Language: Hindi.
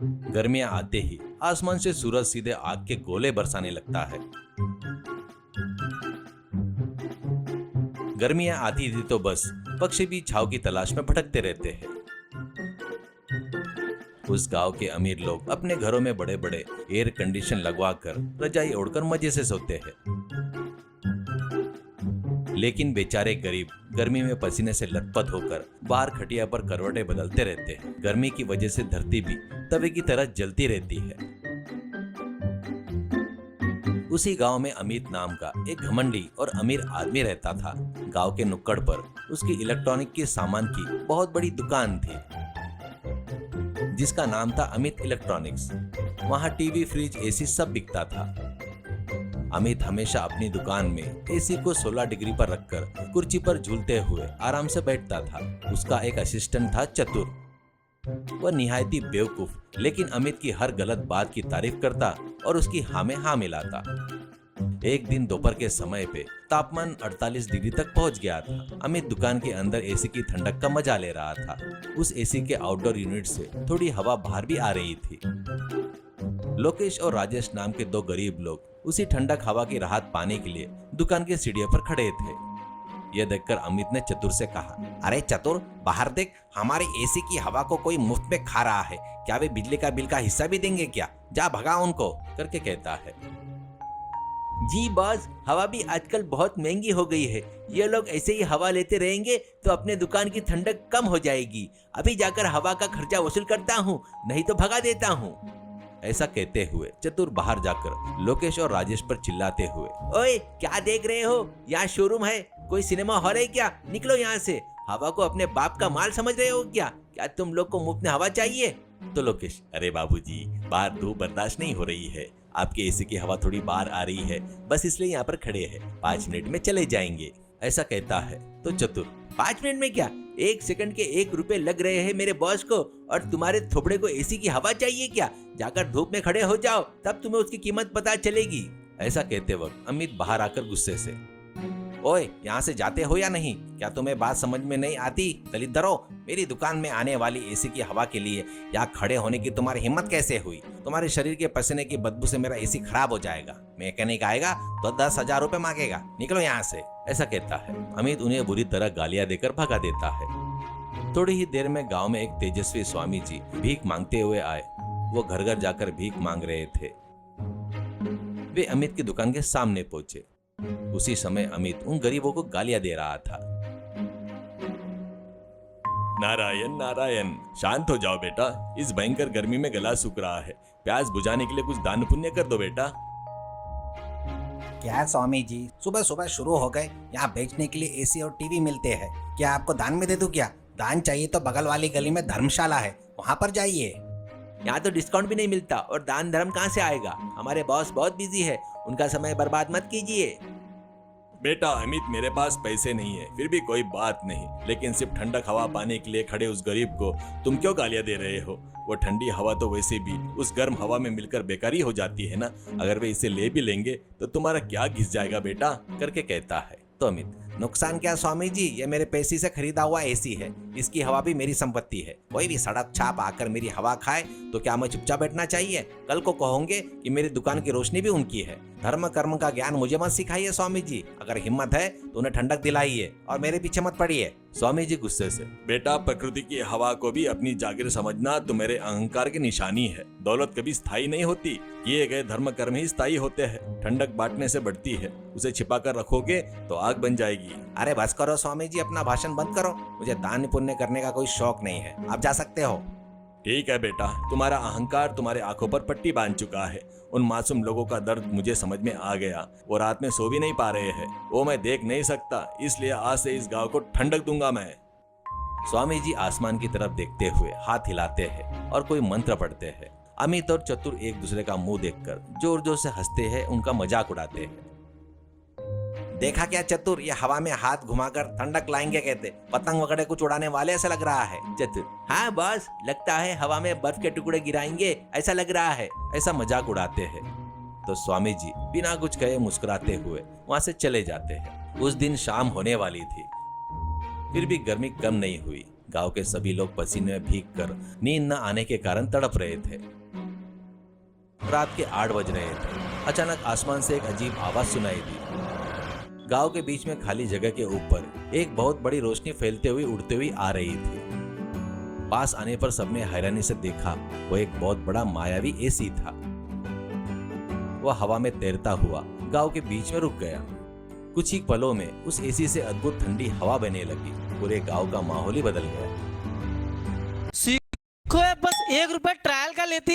गर्मियां आते ही आसमान से सूरज सीधे आग के गोले बरसाने लगता है। गर्मियां आती थी तो बस पक्षी भी छांव की तलाश में भटकते रहते हैं। उस गांव के अमीर लोग अपने घरों में बड़े बड़े एयर कंडीशन लगवाकर रजाई ओढ़कर मजे से सोते हैं। लेकिन बेचारे गरीब गर्मी में पसीने से लथपथ होकर बाहर खटिया पर करवटें बदलते रहते हैं। गर्मी की वजह से धरती भी तवे की तरह जलती रहती है। उसी गांव में अमित नाम का एक घमंडी और अमीर आदमी रहता था। गांव के नुक्कड़ पर उसकी इलेक्ट्रॉनिक के सामान की बहुत बड़ी दुकान थी, जिसका नाम था अमित इलेक्ट्रॉनिक्स। वहां टीवी, फ्रिज, एसी सब बिकता था। अमित हमेशा अपनी दुकान में एसी को 16 डिग्री पर रखकर कुर्सी पर झूलते हुए आराम से बैठता था। उसका एक असिस्टेंट था चतुर। वह निहायती बेवकूफ, लेकिन अमित की हर गलत बात की तारीफ करता और उसकी हाँ में हाँ मिलाता। एक दिन दोपहर के समय पे तापमान 48 डिग्री तक पहुंच गया था। अमित दुकान के अंदर एसी की ठंडक का मजा ले रहा था। उस एसी के आउटडोर यूनिट से थोड़ी हवा बाहर भी आ रही थी। लोकेश और राजेश नाम के दो गरीब लोग उसी ठंडक हवा की राहत पाने के लिए दुकान के सीढ़ियों पर खड़े थे। यह देखकर अमित ने चतुर से कहा, अरे चतुर, बाहर देख, हमारे एसी की हवा को कोई मुफ्त में खा रहा है। क्या वे बिजली का बिल का हिस्सा भी देंगे क्या? जा भगा उनको, करके कहता है। जी बॉस, हवा भी आजकल बहुत महंगी हो गई है। ये लोग ऐसे ही हवा लेते रहेंगे तो अपने दुकान की ठंडक कम हो जाएगी। अभी जाकर हवा का खर्चा वसूल करता हूँ, नहीं तो भगा देता हूँ। ऐसा कहते हुए चतुर बाहर जाकर लोकेश और राजेश पर चिल्लाते हुए, ओए क्या देख रहे हो? यहाँ शोरूम है, कोई सिनेमा हॉल है क्या? निकलो यहाँ से। हवा को अपने बाप का माल समझ रहे हो क्या? क्या तुम लोग को मुफ्त में हवा चाहिए? तो लोकेश, अरे बाबूजी, बाहर धूप बर्दाश्त नहीं हो रही है। आपके एसी की हवा थोड़ी बाहर आ रही है, बस इसलिए यहाँ पर खड़े हैं। 5 मिनट में चले जाएंगे, ऐसा कहता है। तो चतुर, 5 मिनट में क्या? 1 सेकंड के 1 रुपए लग रहे हैं मेरे बॉस को, और तुम्हारे थोपड़े को एसी की हवा चाहिए क्या? जाकर धूप में खड़े हो जाओ, तब तुम्हें उसकी कीमत पता चलेगी। ऐसा कहते वक्त अमित बाहर आकर गुस्से से, ओए यहाँ से जाते हो या नहीं? क्या तुम्हें बात समझ में नहीं आती? दलिद्रो, मेरी दुकान में आने वाली एसी की हवा के लिए यहाँ खड़े होने की तुम्हारी हिम्मत कैसे हुई? तुम्हारे शरीर के पसीने की बदबू से मेरा एसी खराब हो जाएगा। मैकेनिक आएगा तो 10,000 रुपए मांगेगा। निकलो यहाँ से, ऐसा कहता है। अमित उन्हें बुरी तरह गालियां देकर भगा देता है। थोड़ी ही देर में गाँव में एक तेजस्वी स्वामी जी भीख मांगते हुए आए। वो घर घर जाकर भीख मांग रहे थे। वे अमित की दुकान के सामने पहुंचे। उसी समय अमित उन गरीबों को गालियां दे रहा था। नारायण नारायण, शांत हो जाओ बेटा, इस भयंकर गर्मी में गला सूख रहा है। प्यास बुझाने के लिए कुछ दान पुण्य कर दो बेटा। क्या स्वामी जी, सुबह सुबह शुरू हो गए? यहाँ बेचने के लिए एसी और टीवी मिलते हैं, क्या आपको दान में दे दूं क्या? दान चाहिए तो बगल वाली गली में धर्मशाला है, वहाँ पर जाइए। यहाँ तो डिस्काउंट भी नहीं मिलता, और दान धर्म कहाँ से आएगा? हमारे बॉस बहुत बिजी है, उनका समय बर्बाद मत कीजिए। बेटा अमित, मेरे पास पैसे नहीं है, फिर भी कोई बात नहीं, लेकिन सिर्फ ठंडक हवा पाने के लिए खड़े उस गरीब को तुम क्यों गालियां दे रहे हो? वो ठंडी हवा तो वैसे भी उस गर्म हवा में मिलकर बेकारी हो जाती है ना। अगर वे इसे ले भी लेंगे तो तुम्हारा क्या घिस जाएगा बेटा, करके कहता है। तो अमित, नुकसान क्या स्वामी जी, ये मेरे पैसे से खरीदा हुआ एसी है, इसकी हवा भी मेरी संपत्ति है। कोई भी सड़क छाप आकर मेरी हवा खाए तो क्या मैं चुपचाप बैठना चाहिए? कल को कहोगे कि मेरी दुकान की रोशनी भी उनकी है। धर्म कर्म का ज्ञान मुझे मत सिखाइए स्वामी जी। अगर हिम्मत है तो उन्हें ठंडक दिलाइए और मेरे पीछे मत पड़िए। स्वामी जी गुस्से से, बेटा प्रकृति की हवा को भी अपनी जागीर समझना तो मेरे अहंकार की निशानी है। दौलत कभी स्थायी नहीं होती, किए गए धर्म कर्म ही स्थायी होते हैं। ठंडक बांटने से बढ़ती है, उसे छिपा कर रखोगे तो आग बन जाएगी। अरे बस करो स्वामी जी, अपना भाषण बंद करो। मुझे दान पुण्य करने का कोई शौक नहीं है, आप जा सकते हो। ठीक है बेटा, तुम्हारा अहंकार तुम्हारे आंखों पर पट्टी बांध चुका है। उन मासूम लोगों का दर्द मुझे समझ में आ गया। वो रात में सो भी नहीं पा रहे हैं, वो मैं देख नहीं सकता, इसलिए आज से इस गांव को ठंडक दूंगा मैं। स्वामी जी आसमान की तरफ देखते हुए हाथ हिलाते हैं और कोई मंत्र पढ़ते हैं। अमित और चतुर एक दूसरे का मुंह देखकर जोर जोर से हंसते हैं, उनका मजाक उड़ाते हैं। देखा क्या चतुर, ये हवा में हाथ घुमाकर ठंडक लाएंगे कहते, पतंग वगैरह कुछ उड़ाने वाले ऐसा लग रहा है। चतुर, हाँ बॉस, लगता है हवा में बर्फ के टुकड़े गिराएंगे ऐसा लग रहा है, ऐसा मजाक उड़ाते हैं। तो स्वामी जी बिना कुछ कहे मुस्कुराते हुए वहां से चले जाते हैं। उस दिन शाम होने वाली थी, फिर भी गर्मी कम नहीं हुई। गांव के सभी लोग पसीने में भीगकर नींद न आने के कारण तड़प रहे थे। रात के 8 बज रहे थे। अचानक आसमान से एक अजीब आवाज सुनाई दी। गांव के बीच में खाली जगह के ऊपर एक बहुत बड़ी रोशनी फैलते हुए उड़ते हुए आ रही थी। पास आने पर सबने हैरानी से देखा, वो एक बहुत बड़ा मायावी एसी था। वह हवा में तैरता हुआ गांव के बीच में रुक गया। कुछ ही पलों में उस एसी से अद्भुत ठंडी हवा बहने लगी। पूरे गांव का माहौल ही बदल गया। सीखो है, बस 1 रुपए ट्रायल का लेती है।